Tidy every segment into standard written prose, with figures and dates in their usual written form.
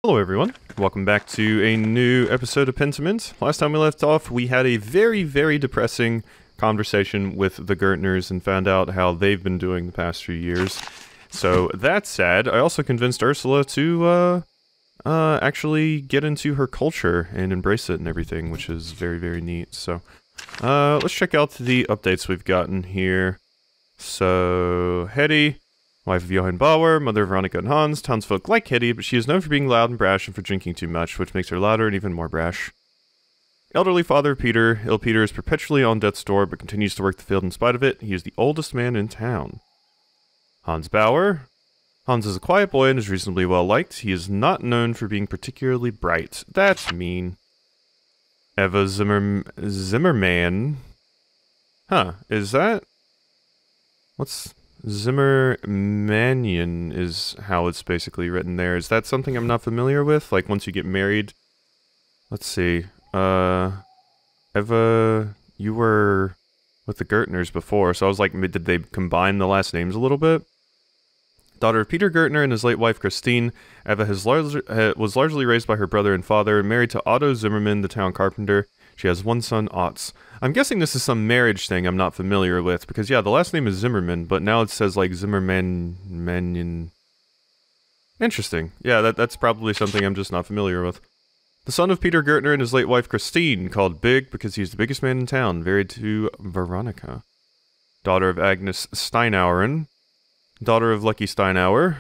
Hello everyone, welcome back to a new episode of Pentiment. Last time we left off, we had a very, very depressing conversation with the Gertners and found out how they've been doing the past few years. So that's sad. I also convinced Ursula to actually get into her culture and embrace it and everything, which is very, very neat. So let's check out the updates we've gotten here. So, Hetty, wife of Johann Bauer, mother of Veronica and Hans. Townsfolk like Hetty, but she is known for being loud and brash and for drinking too much, which makes her louder and even more brash. Elderly father of Peter. Ill Peter is perpetually on death's door, but continues to work the field in spite of it. He is the oldest man in town. Hans Bauer. Hans is a quiet boy and is reasonably well liked. He is not known for being particularly bright. That's mean. Eva Zimmerman. Huh, is that... What's... Zimmermanian is how it's basically written there. Is that something I'm not familiar with? Like, once you get married? Let's see. Eva, you were with the Gertners before, so I was like, did they combine the last names a little bit? Daughter of Peter Gertner and his late wife Christine, Eva was largely raised by her brother and father, married to Otto Zimmerman, the town carpenter. She has one son, Otz. I'm guessing this is some marriage thing I'm not familiar with, because yeah, the last name is Zimmerman, but now it says like Zimmermanian. Interesting. Yeah, that's probably something I'm just not familiar with. The son of Peter Gertner and his late wife Christine, called Big because he's the biggest man in town, married to Veronica. Daughter of Agnes Steinaueren. Daughter of Lucky Steinauer.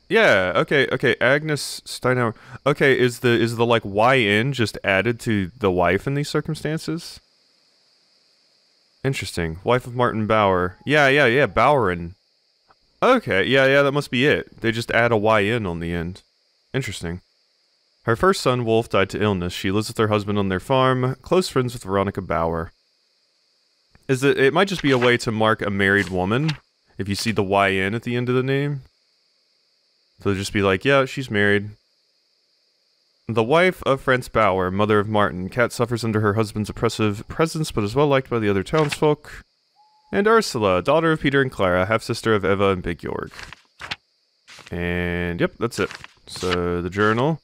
Yeah, okay, Agnes Steinauer. Okay, is the like YN just added to the wife in these circumstances? Interesting. Wife of Martin Bauer. Yeah, Bauerin. Okay, yeah, that must be it. They just add a YN on the end. Interesting. Her first son, Wolf, died to illness. She lives with her husband on their farm, close friends with Veronica Bauer. It might just be a way to mark a married woman, if you see the YN at the end of the name. So just be like, yeah, she's married. The wife of Franz Bauer, mother of Martin. Kat suffers under her husband's oppressive presence, but is well liked by the other townsfolk. And Ursula, daughter of Peter and Clara, half-sister of Eva and Big Jorg. And yep, that's it. So, the journal.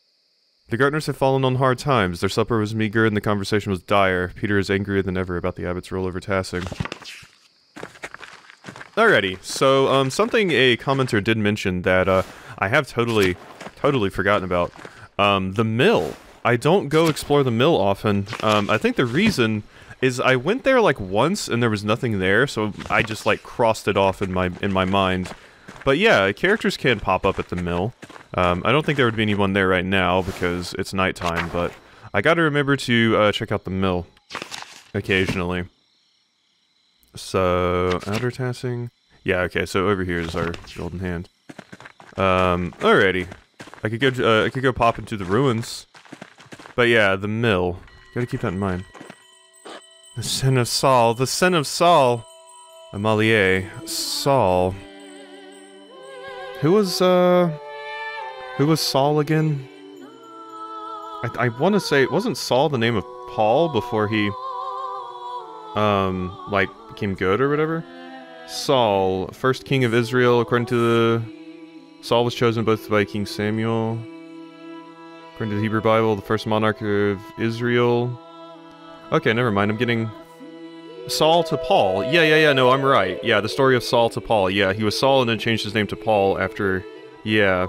The Gertners have fallen on hard times. Their supper was meager and the conversation was dire. Peter is angrier than ever about the abbot's rule over Tassing. Alrighty, so something a commenter did mention that I have totally forgotten about. The mill. I don't go explore the mill often. I think the reason is I went there like once and there was nothing there, so I just like crossed it off in my mind. But yeah, characters can pop up at the mill. I don't think there would be anyone there right now because it's nighttime, but I gotta remember to check out the mill occasionally. So, outer Tassing. Yeah, okay, so over here is our golden hand. Alrighty. I could go pop into the ruins. But yeah, the mill. Gotta keep that in mind. The sin of Saul. The sin of Saul! Amalie. Saul. Who was Saul again? I want to say, wasn't Saul the name of Paul before he, like, became good or whatever? Saul, first king of Israel, according to the... Saul was chosen both by King Samuel. According to the Hebrew Bible, the first monarch of Israel. Okay, never mind, I'm getting... Saul to Paul. Yeah, no, I'm right. Yeah, the story of Saul to Paul. Yeah, he was Saul and then changed his name to Paul after... Yeah.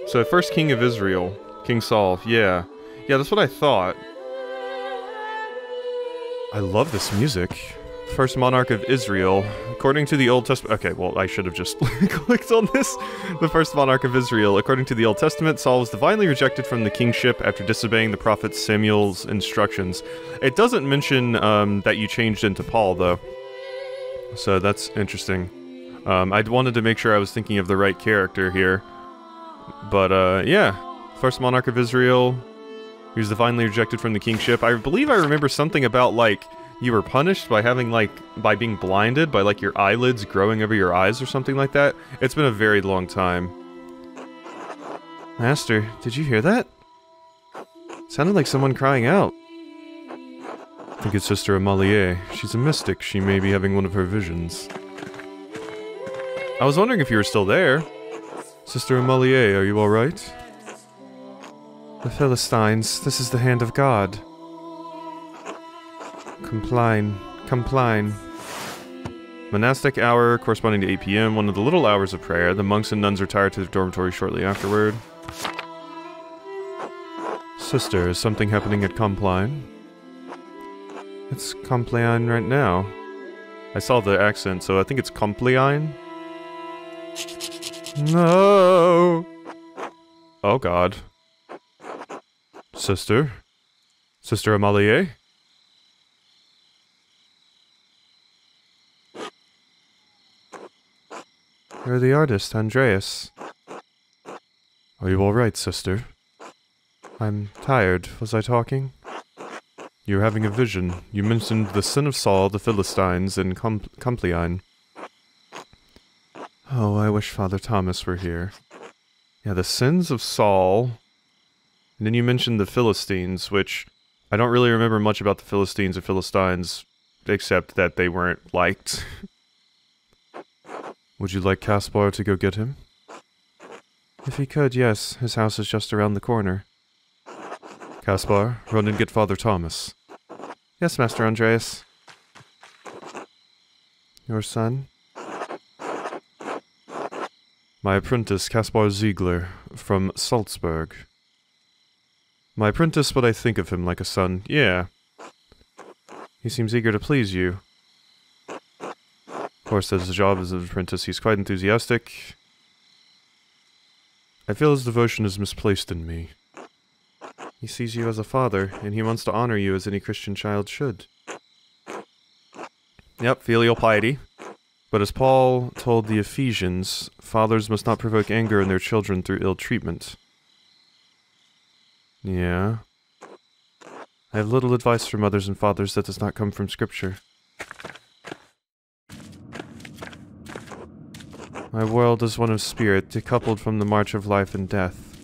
So, first king of Israel. King Saul, yeah. Yeah, that's what I thought. I love this music. First monarch of Israel. According to the Old Testament... Okay, well, I should have just clicked on this. The first monarch of Israel. According to the Old Testament, Saul was divinely rejected from the kingship after disobeying the prophet Samuel's instructions. It doesn't mention that you changed into Paul, though. So that's interesting. I wanted to make sure I was thinking of the right character here. But, yeah. First monarch of Israel. He was divinely rejected from the kingship. I believe I remember something about, like... You were punished by having, like, by being blinded, by, like, your eyelids growing over your eyes or something like that. It's been a very long time. Master, did you hear that? Sounded like someone crying out. I think it's Sister Amalie. She's a mystic. She may be having one of her visions. I was wondering if you were still there. Sister Amalie, are you alright? The Philistines, this is the hand of God. Compline. Monastic hour, corresponding to 8 p.m., one of the little hours of prayer. The monks and nuns retire to their dormitory shortly afterward. Sister, is something happening at Compline? It's Compline right now. I saw the accent, so I think it's Compline. No! Oh god. Sister? Sister Amalie? You're the artist, Andreas. Are you alright, sister? I'm tired. Was I talking? You're having a vision. You mentioned the sin of Saul, the Philistines, and Compline. Oh, I wish Father Thomas were here. Yeah, the sins of Saul. And then you mentioned the Philistines, which I don't really remember much about the Philistines or Philistines, except that they weren't liked. Would you like Caspar to go get him? If he could, yes. His house is just around the corner. Caspar, run and get Father Thomas. Yes, Master Andreas. Your son? My apprentice, Caspar Ziegler, from Salzburg. My apprentice, but I think of him like a son. Yeah. He seems eager to please you. Of course, as his job as an apprentice, he's quite enthusiastic. I feel his devotion is misplaced in me. He sees you as a father, and he wants to honor you as any Christian child should. Yep, filial piety. But as Paul told the Ephesians, fathers must not provoke anger in their children through ill treatment. Yeah. I have little advice for mothers and fathers that does not come from Scripture. My world is one of spirit, decoupled from the march of life and death.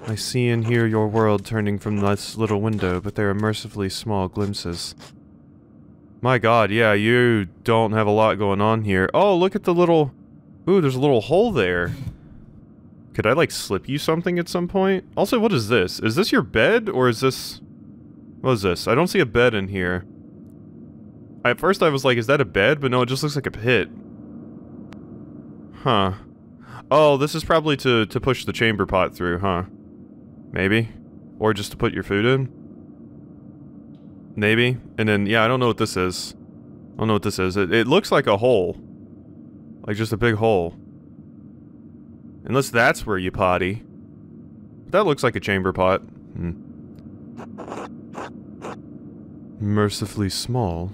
I see and hear your world turning from this little window, but they are mercifully small glimpses. My god, yeah, you don't have a lot going on here. Oh, look at the little... Ooh, there's a little hole there. Could I, like, slip you something at some point? Also, what is this? Is this your bed, or is this... What is this? I don't see a bed in here. At first I was like, is that a bed? But no, it just looks like a pit. Huh. Oh, this is probably to push the chamber pot through, huh? Maybe? Or just to put your food in? Maybe? And then, yeah, I don't know what this is. I don't know what this is. It looks like a hole. Like just a big hole. Unless that's where you potty. That looks like a chamber pot. Mercifully small.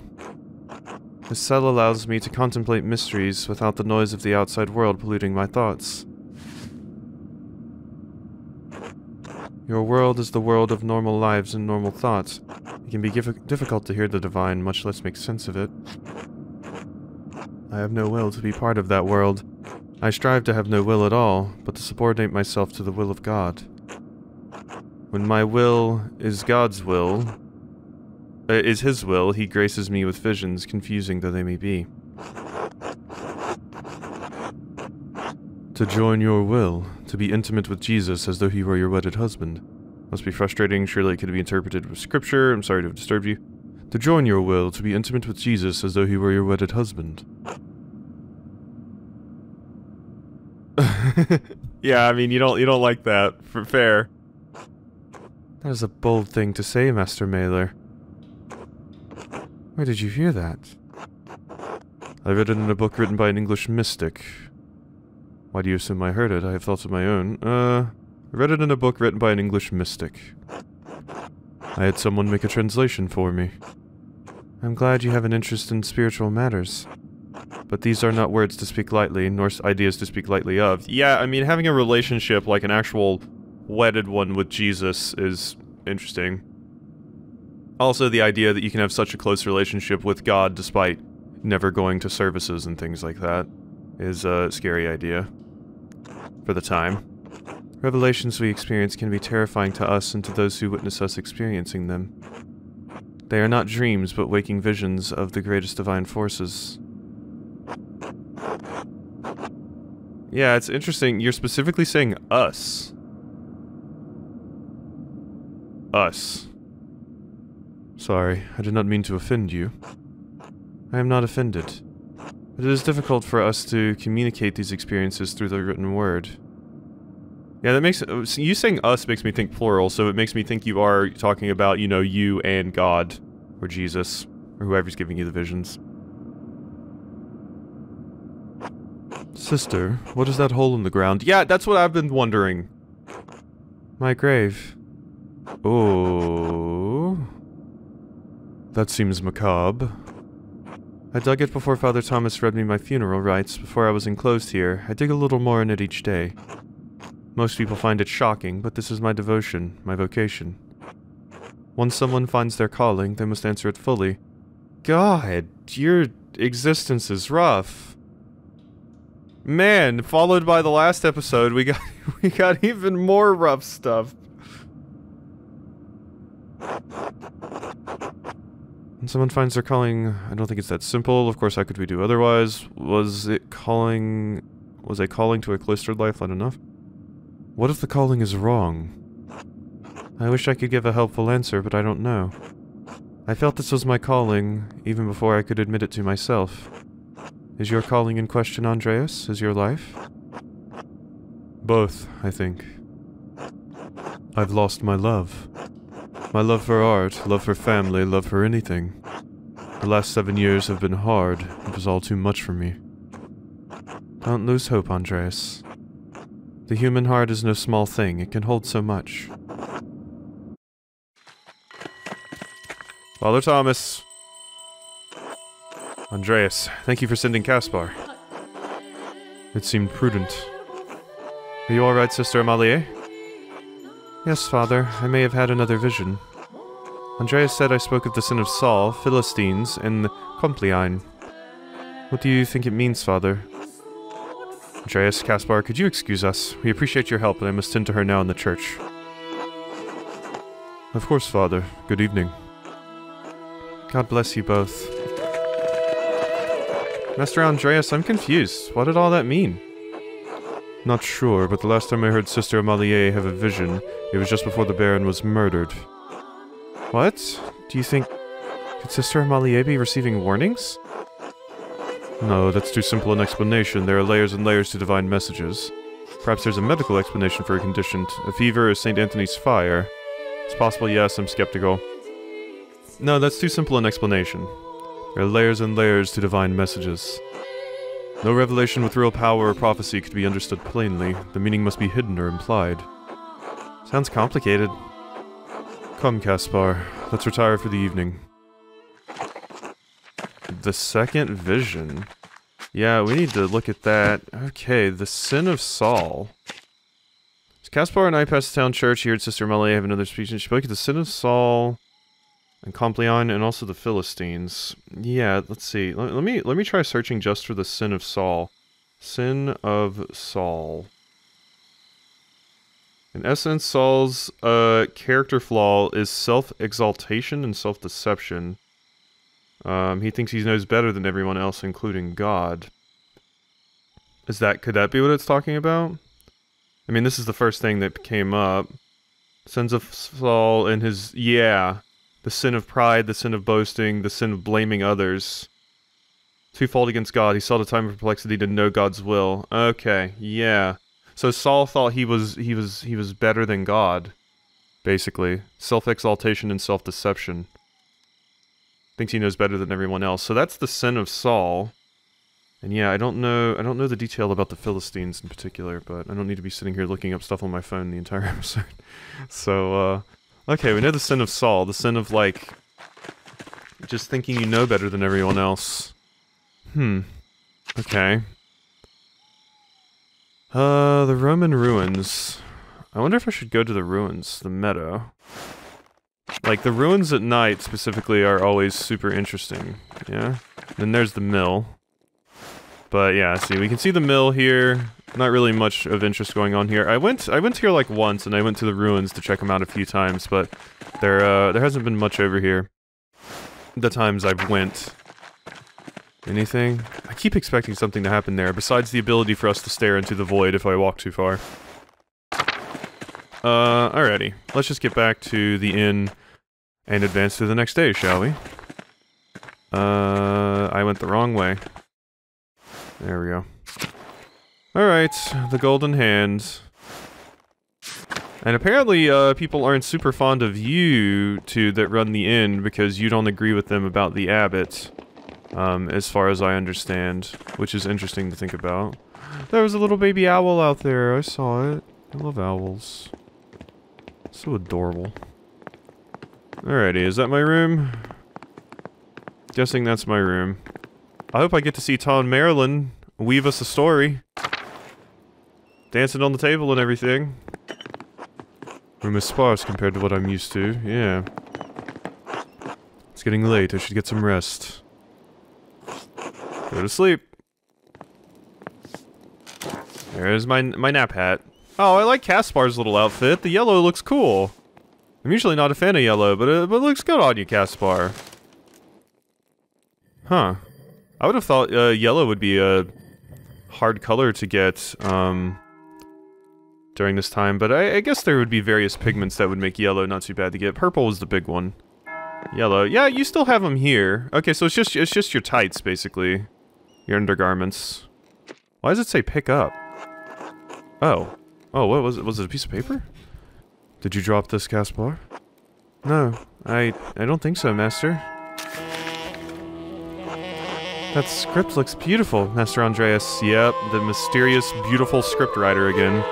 This cell allows me to contemplate mysteries without the noise of the outside world polluting my thoughts. Your world is the world of normal lives and normal thoughts. It can be difficult to hear the divine, much less make sense of it. I have no will to be part of that world. I strive to have no will at all, but to subordinate myself to the will of God. When my will is God's will, is His will, He graces me with visions, confusing though they may be. To join your will, to be intimate with Jesus as though He were your wedded husband. Must be frustrating, surely it could be interpreted with Scripture, I'm sorry to have disturbed you. To join your will, to be intimate with Jesus as though He were your wedded husband. Yeah, I mean, you don't like that, for fair. That is a bold thing to say, Master Maler. Where did you hear that? I read it in a book written by an English mystic. Why do you assume I heard it? I have thoughts of my own. I read it in a book written by an English mystic. I had someone make a translation for me. I'm glad you have an interest in spiritual matters. But these are not words to speak lightly, nor ideas to speak lightly of. Yeah, I mean, having a relationship, like an actual wedded one with Jesus, is interesting. Also, the idea that you can have such a close relationship with God despite never going to services and things like that is a scary idea. For the time. Revelations we experience can be terrifying to us and to those who witness us experiencing them. They are not dreams, but waking visions of the greatest divine forces. Yeah, it's interesting. You're specifically saying us. Us. Sorry, I did not mean to offend you. I am not offended. But it is difficult for us to communicate these experiences through the written word. Yeah, that makes... You saying us makes me think plural, so it makes me think you are talking about, you know, you and God. Or Jesus. Or whoever's giving you the visions. Sister, what is that hole in the ground? Yeah, that's what I've been wondering. My grave. Oh... That seems macabre. I dug it before Father Thomas read me my funeral rites. Before I was enclosed here, I dig a little more in it each day. Most people find it shocking, but this is my devotion, my vocation. Once someone finds their calling, they must answer it fully. God, your existence is rough. Man, followed by the last episode, we got even more rough stuff. When someone finds their calling, I don't think it's that simple. Of course, how could we do otherwise? Was a calling to a cloistered life not enough? What if the calling is wrong? I wish I could give a helpful answer, but I don't know. I felt this was my calling, even before I could admit it to myself. Is your calling in question, Andreas? Is your life? Both, I think. I've lost my love. My love for art, love for family, love for anything. The last 7 years have been hard. It was all too much for me. Don't lose hope, Andreas. The human heart is no small thing. It can hold so much. Father Thomas. Andreas, thank you for sending Caspar. It seemed prudent. Are you alright, Sister Amalie? Yes, Father. I may have had another vision. Andreas said I spoke of the sin of Saul, Philistines, and Compline. What do you think it means, Father? Andreas, Caspar, could you excuse us? We appreciate your help, and I must tend to her now in the church. Of course, Father. Good evening. God bless you both. Master Andreas, I'm confused. What did all that mean? Not sure, but the last time I heard Sister Amalie have a vision, it was just before the Baron was murdered. What? Do you think... Could Sister Amalie be receiving warnings? No, that's too simple an explanation. There are layers and layers to divine messages. Perhaps there's a medical explanation for a condition. A fever is St. Anthony's fire. It's possible, yes, I'm skeptical. No, that's too simple an explanation. There are layers and layers to divine messages. No revelation with real power or prophecy could be understood plainly. The meaning must be hidden or implied. Sounds complicated. Come, Caspar. Let's retire for the evening. The second vision. Yeah, we need to look at that. Okay, the sin of Saul. So Caspar and I passed the town church. He heard Sister Amalie have another speech, and she spoke of the sin of Saul and Compline and also the Philistines. Yeah, let's see. Let me try searching just for the sin of Saul. Sin of Saul. In essence, Saul's character flaw is self-exaltation and self-deception. He thinks he knows better than everyone else, including God. Could that be what it's talking about? I mean, this is the first thing that came up. Sins of Saul and his... Yeah. The sin of pride, the sin of boasting, the sin of blaming others. Twofold against God. He saw the time of perplexity to know God's will. Okay, yeah. So Saul thought he was better than God, basically. Self-exaltation and self-deception. Thinks he knows better than everyone else. So that's the sin of Saul. And yeah, I don't know the detail about the Philistines in particular, but I don't need to be sitting here looking up stuff on my phone the entire episode. So, okay, we know the sin of Saul. The sin of, like, just thinking you know better than everyone else. Okay. The Roman ruins. I wonder if I should go to the ruins, the meadow. Like, the ruins at night, specifically, are always super interesting, yeah? Then there's the mill. But, yeah, see, we can see the mill here. Not really much of interest going on here. I went here, like, once, and I went to the ruins to check them out a few times, but there hasn't been much over here the times I've went. Anything? I keep expecting something to happen there, besides the ability for us to stare into the void if I walk too far. Alrighty. Let's just get back to the inn and advance to the next day, shall we? I went the wrong way. There we go. Alright, the golden hand. And apparently, people aren't super fond of you two that run the inn because you don't agree with them about the abbot. As far as I understand, which is interesting to think about. There was a little baby owl out there, I saw it. I love owls. So adorable. Alrighty, is that my room? Guessing that's my room. I hope I get to see Tom Marilyn weave us a story. Dancing on the table and everything. Room is sparse compared to what I'm used to, yeah. It's getting late, I should get some rest. Go to sleep. There's my nap hat. Oh, I like Caspar's little outfit. The yellow looks cool. I'm usually not a fan of yellow, but it looks good on you, Caspar. Huh. I would have thought yellow would be a hard color to get during this time, but I guess there would be various pigments that would make yellow not too bad to get. Purple was the big one. Yellow. Yeah, you still have them here. Okay, so it's just your tights, basically. Your undergarments. Why does it say pick up? Oh. Oh, what was it? Was it a piece of paper? Did you drop this, Caspar? No, I don't think so, Master. That script looks beautiful, Master Andreas. Yep, the mysterious, beautiful script writer again.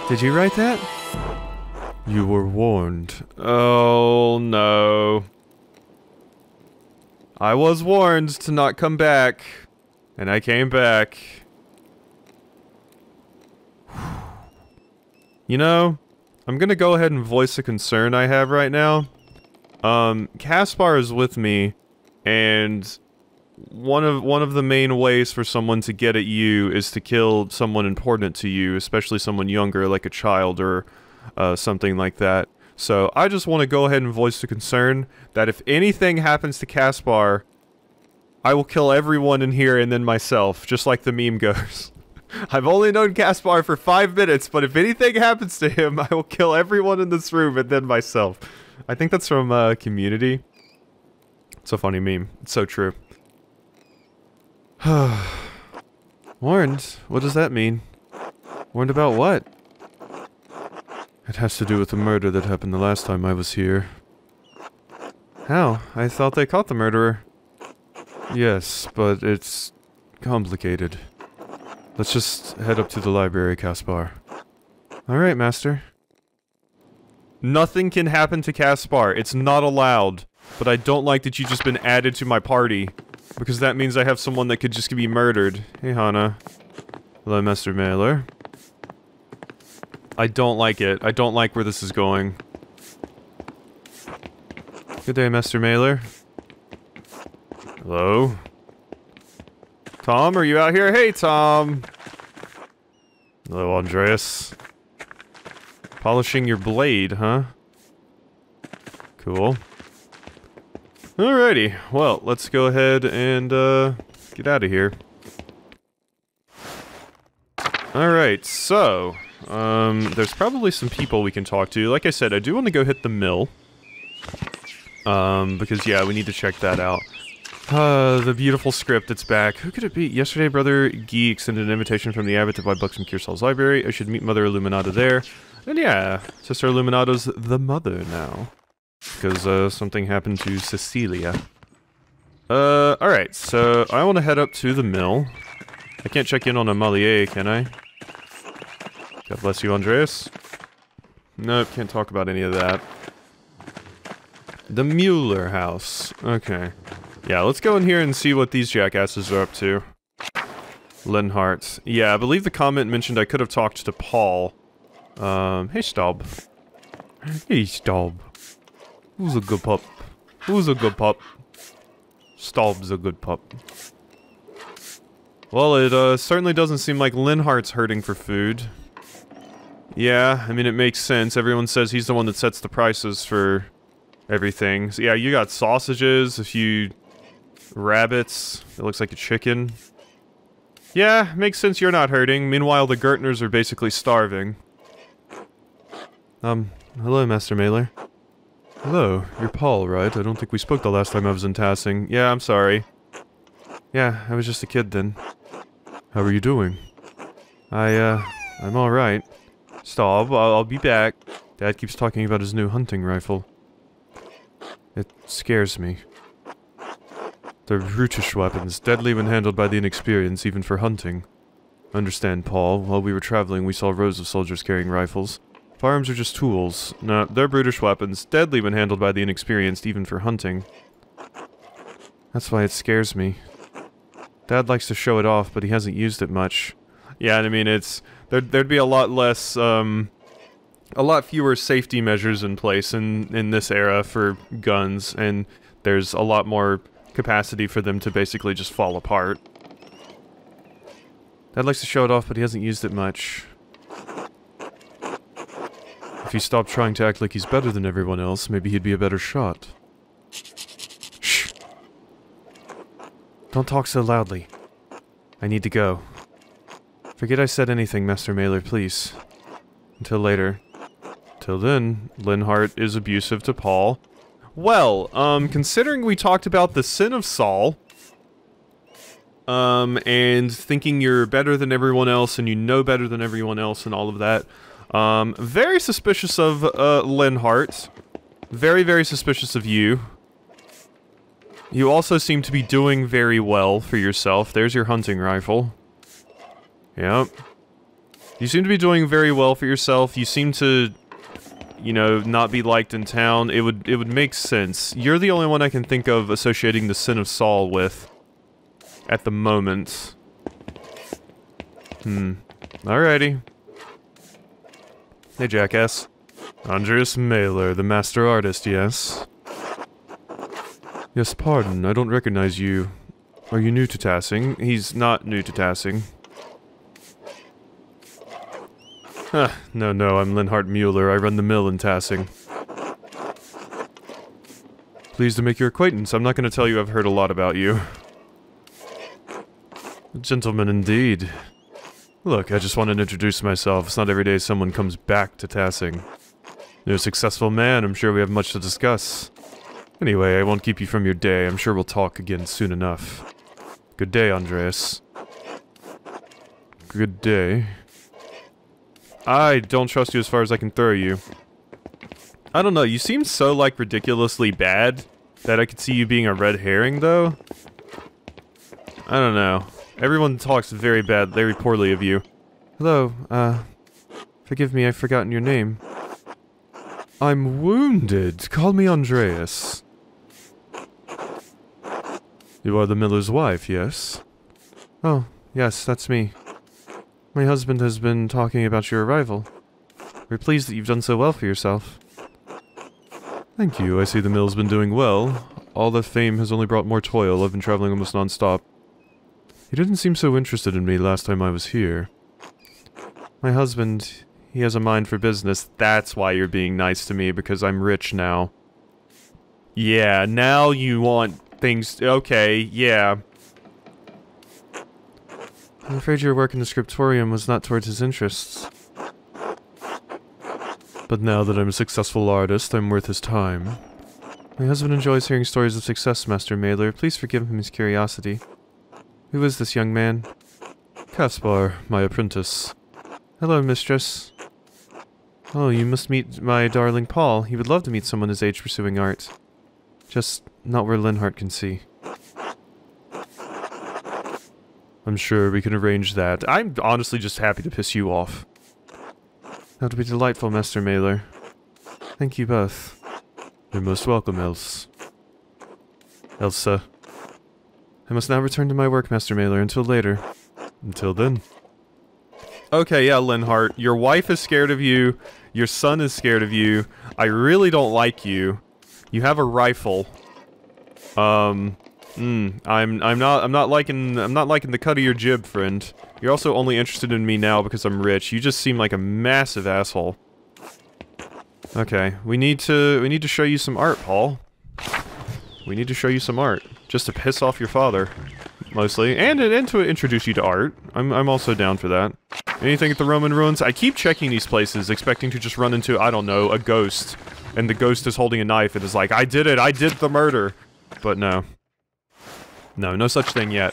Did you write that? You were warned. Oh, no. I was warned to not come back. And I came back. You know, I'm gonna go ahead and voice a concern I have right now. Caspar is with me, and one of the main ways for someone to get at you is to kill someone important to you, especially someone younger, like a child or something like that. So I just want to go ahead and voice the concern that if anything happens to Caspar, I will kill everyone in here and then myself, just like the meme goes. I've only known Caspar for 5 minutes, but if anything happens to him, I will kill everyone in this room and then myself. I think that's from Community. It's a funny meme. It's so true. Warned? What does that mean? Warned about what? It has to do with the murder that happened the last time I was here. How? I thought they caught the murderer. Yes, but it's complicated. Let's just head up to the library, Caspar. Alright, Master. Nothing can happen to Caspar. It's not allowed. But I don't like that you've just been added to my party. Because that means I have someone that could just be murdered. Hey, Hannah. Hello, Master Maler. I don't like it. I don't like where this is going. Good day, Master Maler. Hello? Tom, are you out here? Hey, Tom! Hello, Andreas. Polishing your blade, huh? Cool. Alrighty, well, let's go ahead and, get out of here. Alright, so, there's probably some people we can talk to. Like I said, I do want to go hit the mill. Because, yeah, we need to check that out. The beautiful script, it's back. Who could it be? Yesterday, Brother Guy extended an invitation from the abbot to buy books from Kiersau's library. I should meet Mother Illuminata there. And yeah, Sister Illuminata's the mother now. Because, something happened to Cecilia. Alright, so I want to head up to the mill. I can't check in on Amalie, can I? God bless you, Andreas. Nope, can't talk about any of that. The Mueller house. Okay. Yeah, let's go in here and see what these jackasses are up to. Linhart. Yeah, I believe the comment mentioned I could have talked to Paul. Hey, Staub. Hey, Staub. Who's a good pup? Who's a good pup? Staub's a good pup. Well, it, certainly doesn't seem like Linhart's hurting for food. Yeah, I mean, it makes sense. Everyone says he's the one that sets the prices for everything. So, yeah, you got sausages, a few Rabbits. It looks like a chicken. Yeah, makes sense you're not hurting. Meanwhile, the Gertners are basically starving. Hello, Master Maler. Hello, you're Paul, right? I don't think we spoke the last time I was in Tassing. Yeah, I'm sorry. Yeah, I was just a kid then. How are you doing? I'm alright. Stop, I'll be back. Dad keeps talking about his new hunting rifle. It scares me. They're brutish weapons, deadly when handled by the inexperienced, even for hunting. Understand, Paul. While we were traveling, we saw rows of soldiers carrying rifles. Firearms are just tools. No, they're brutish weapons, deadly when handled by the inexperienced, even for hunting. That's why it scares me. Dad likes to show it off, but he hasn't used it much. Yeah, and I mean, there'd be a lot less, a lot fewer safety measures in place in this era for guns, and there's a lot more capacity for them to basically just fall apart. Dad likes to show it off, but he hasn't used it much. If he stopped trying to act like he's better than everyone else, maybe he'd be a better shot. Shh! Don't talk so loudly. I need to go. Forget I said anything, Master Maler, please. Until later. Till then, Linhardt is abusive to Paul. Well, considering we talked about the sin of Saul, and thinking you're better than everyone else and you know better than everyone else and all of that, very suspicious of, Linhardt. Very, very suspicious of you. You also seem to be doing very well for yourself. There's your hunting rifle. Yep. You seem to be doing very well for yourself. You seem to, you know, not be liked in town. It would make sense. You're the only one I can think of associating the sin of Saul with at the moment. Alrighty. Hey, jackass. Andreas Maler, the master artist, yes? Yes, pardon, I don't recognize you. Are you new to Tassing? He's not new to Tassing. No, I'm Linhardt Mueller. I run the mill in Tassing. Pleased to make your acquaintance. I'm not going to tell you I've heard a lot about you. A gentleman indeed. Look, I just wanted to introduce myself. It's not every day someone comes back to Tassing. You're a successful man. I'm sure we have much to discuss. Anyway, I won't keep you from your day. I'm sure we'll talk again soon enough. Good day, Andreas. Good day. I don't trust you as far as I can throw you. I don't know, you seem so, like, ridiculously bad that I could see you being a red herring, though. I don't know. Everyone talks very poorly of you. Hello, forgive me, I've forgotten your name. I'm wounded. Call me Andreas. You are the miller's wife, yes? Oh, yes, that's me. My husband has been talking about your arrival. We're pleased that you've done so well for yourself. Thank you, I see the mill's been doing well. All that fame has only brought more toil. I've been traveling almost non-stop. You didn't seem so interested in me last time I was here. My husband, he has a mind for business. That's why you're being nice to me, because I'm rich now. Yeah, now you want things... Okay, yeah. I'm afraid your work in the scriptorium was not towards his interests. But now that I'm a successful artist, I'm worth his time. My husband enjoys hearing stories of success, Master Maler. Please forgive him his curiosity. Who is this young man? Caspar, my apprentice. Hello, mistress. Oh, you must meet my darling Paul. He would love to meet someone his age pursuing art. Just not where Linhardt can see. I'm sure we can arrange that. I'm honestly just happy to piss you off. That would be delightful, Master Maler. Thank you both. You're most welcome, Elsa. I must now return to my work, Master Maler, until later. Until then. Okay, yeah, Linhardt. Your wife is scared of you. Your son is scared of you. I really don't like you. You have a rifle. I'm not liking the cut of your jib, friend. You're also only interested in me now because I'm rich. You just seem like a massive asshole. Okay, we need to show you some art, Paul. We need to show you some art. Just to piss off your father. Mostly. And to introduce you to art. I'm also down for that. Anything at the Roman ruins? I keep checking these places, expecting to just run into, I don't know, a ghost. And the ghost is holding a knife and is like, I did it! I did the murder! But no. No such thing yet.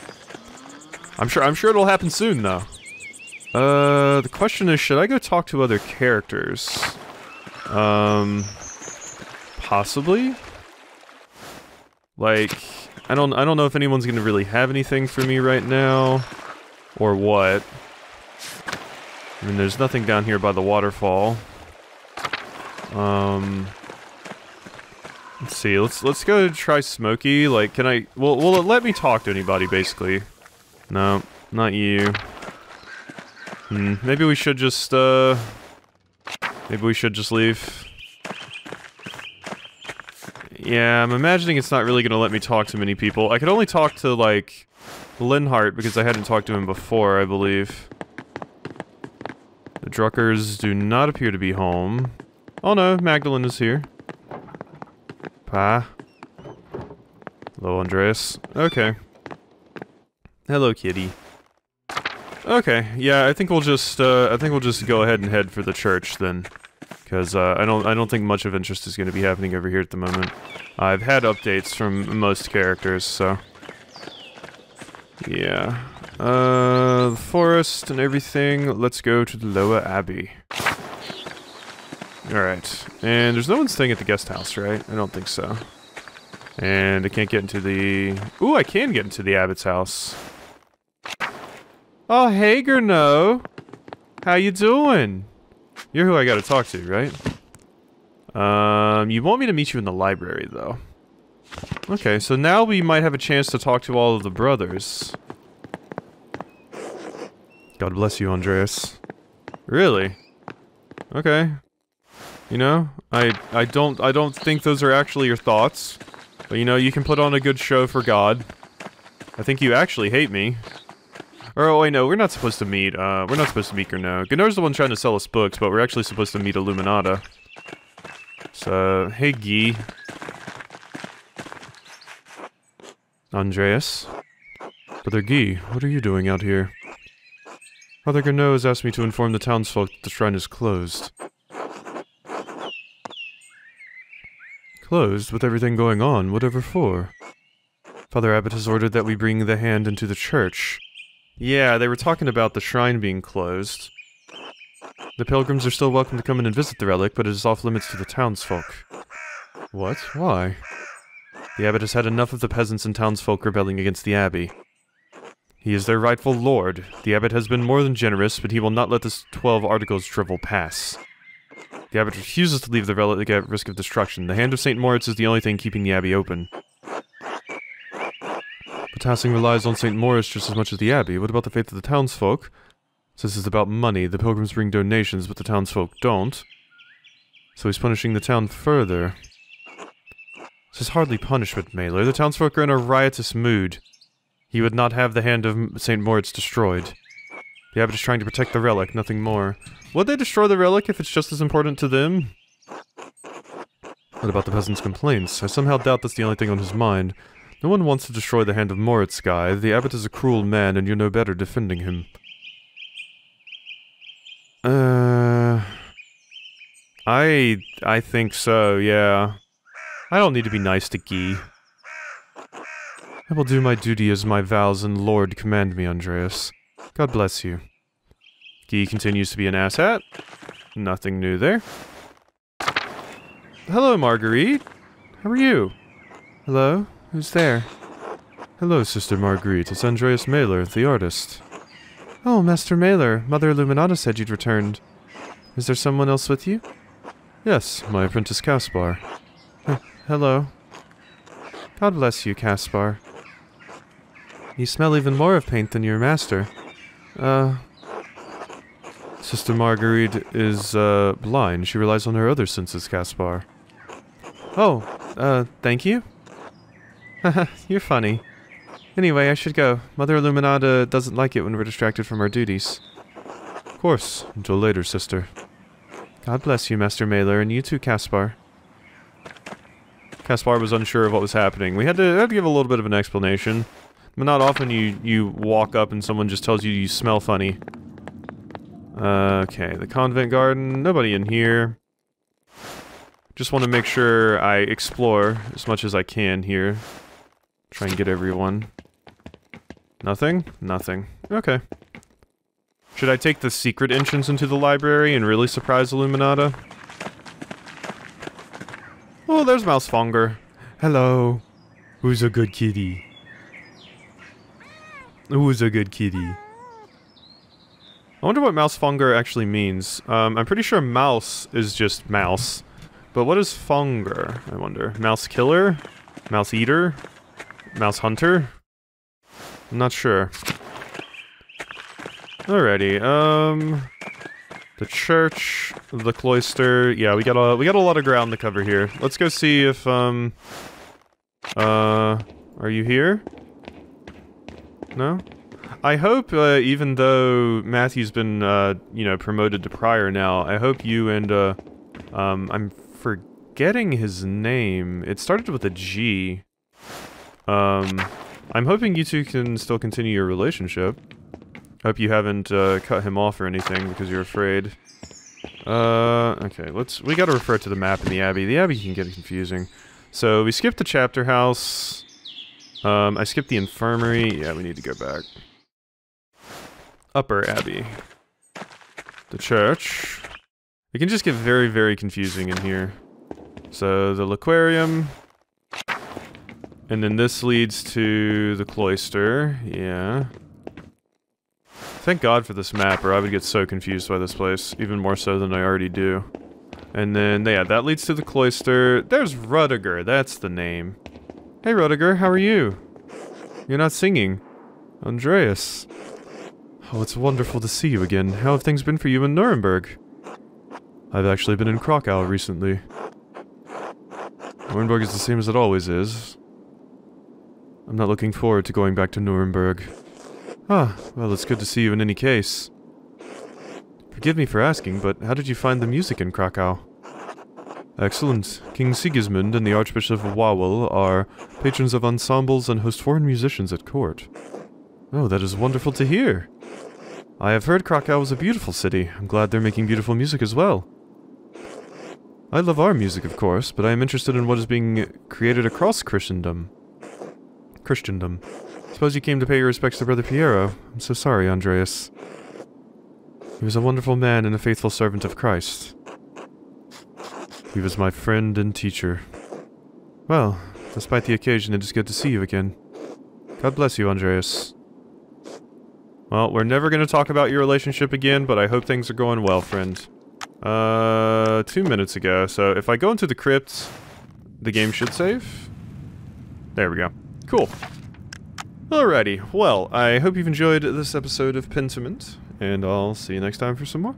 I'm sure it'll happen soon, though. The question is, should I go talk to other characters? Possibly? Like, I don't know if anyone's gonna really have anything for me right now. Or what. I mean, there's nothing down here by the waterfall. Let's see, let's go try Smokey. Like, can I... Will it let me talk to anybody, basically? No, not you. Maybe we should just, maybe we should just leave. Yeah, I'm imagining it's not really gonna let me talk to many people. I could only talk to, like, Linhart, because I hadn't talked to him before, I believe. The Druckers do not appear to be home. Oh no, Magdalene is here. Pa. Hello, Andreas. Okay. Hello, kitty. Okay, yeah, I think we'll just go ahead and head for the church then. Because, I don't think much of interest is going to be happening over here at the moment. I've had updates from most characters, so... Yeah. The forest and everything, let's go to the Lower Abbey. Alright, and there's no one staying at the guest house, right? I don't think so. And I can't get into the... Ooh, I can get into the abbot's house. Oh, hey, Gurno! How you doing? You're who I gotta talk to, right? You want me to meet you in the library, though. Okay, so now we might have a chance to talk to all of the brothers. God bless you, Andreas. Really? Okay. You know, I don't think those are actually your thoughts. But you know, you can put on a good show for God. I think you actually hate me. Or, oh wait, no, we're not supposed to meet, Gurno. Gurno's the one trying to sell us books, but we're actually supposed to meet Illuminata. So, hey Guy. Andreas? Brother Guy, what are you doing out here? Father Gurno has asked me to inform the townsfolk that the shrine is closed. Closed? With everything going on, whatever for? Father Abbot has ordered that we bring the hand into the church. Yeah, they were talking about the shrine being closed. The pilgrims are still welcome to come in and visit the relic, but it is off limits to the townsfolk. What? Why? The abbot has had enough of the peasants and townsfolk rebelling against the abbey. He is their rightful lord. The abbot has been more than generous, but he will not let this 12 articles drivel pass. The abbot refuses to leave the relic at risk of destruction. The hand of St. Moritz is the only thing keeping the abbey open. But Tassing relies on St. Moritz just as much as the abbey. What about the faith of the townsfolk? Since it's about money, the pilgrims bring donations, but the townsfolk don't. So he's punishing the town further. This is hardly punishment, Maler. The townsfolk are in a riotous mood. He would not have the hand of St. Moritz destroyed. The abbot is trying to protect the relic, nothing more. Would they destroy the relic if it's just as important to them? What about the peasants' complaints? I somehow doubt that's the only thing on his mind. No one wants to destroy the hand of Moritz, Guy. The abbot is a cruel man, and you're no better defending him. I think so, yeah. I don't need to be nice to Guy. I will do my duty as my vows and Lord command me, Andreas. God bless you. Guy continues to be an asshat. Nothing new there. Hello, Marguerite. How are you? Hello? Who's there? Hello, Sister Marguerite. It's Andreas Maler, the artist. Oh, Master Maler. Mother Illuminata said you'd returned. Is there someone else with you? Yes, my apprentice Caspar. Hello. God bless you, Caspar. You smell even more of paint than your master. Sister Marguerite is, blind. She relies on her other senses, Caspar. Oh, thank you? Haha, you're funny. Anyway, I should go. Mother Illuminata doesn't like it when we're distracted from our duties. Of course. Until later, sister. God bless you, Master Maler, and you too, Caspar. Caspar was unsure of what was happening. We had to give a little bit of an explanation. But not often you walk up and someone just tells you smell funny. Okay, the convent garden. Nobody in here. Just want to make sure I explore as much as I can here. Try and get everyone. Nothing? Nothing. Okay. Should I take the secret entrance into the library and really surprise Illuminata? Oh, there's Mousefonger. Hello. Who's a good kitty? Who's a good kitty? I wonder what Mousefonger actually means. I'm pretty sure mouse is just mouse. But what is fonger, I wonder? Mouse killer? Mouse eater? Mouse hunter? I'm not sure. Alrighty, the church, the cloister, yeah, we got a lot of ground to cover here. Let's go see if, are you here? No? I hope, even though Matthew's been, you know, promoted to prior now, I hope you and, I'm forgetting his name. It started with a G. I'm hoping you two can still continue your relationship. Hope you haven't, cut him off or anything because you're afraid. Okay, we gotta refer to the map in the Abbey. The Abbey can get confusing. So, we skipped the chapter house. I skipped the infirmary. Yeah, we need to go back. Upper Abbey. The church. It can just get very, very confusing in here. So, the Laquarium. And then this leads to the cloister. Yeah. Thank God for this map, or I would get so confused by this place. Even more so than I already do. And then, yeah, that leads to the cloister. There's Rudiger, that's the name. Hey Rudiger, how are you? You're not singing. Andreas. Oh, it's wonderful to see you again. How have things been for you in Nuremberg? I've actually been in Krakow recently. Nuremberg is the same as it always is. I'm not looking forward to going back to Nuremberg. Ah, well, it's good to see you in any case. Forgive me for asking, but how did you find the music in Krakow? Excellent. King Sigismund and the Archbishop of Wawel are patrons of ensembles and host foreign musicians at court. Oh, that is wonderful to hear. I have heard Krakow is a beautiful city. I'm glad they're making beautiful music as well. I love our music, of course, but I am interested in what is being created across Christendom. Suppose you came to pay your respects to Brother Piero. I'm so sorry, Andreas. He was a wonderful man and a faithful servant of Christ. He was my friend and teacher. Well, despite the occasion, it is good to see you again. God bless you, Andreas. Well, we're never going to talk about your relationship again, but I hope things are going well, friend. 2 minutes ago, so if I go into the crypt, the game should save. There we go. Cool. Alrighty, well, I hope you've enjoyed this episode of Pentiment, and I'll see you next time for some more.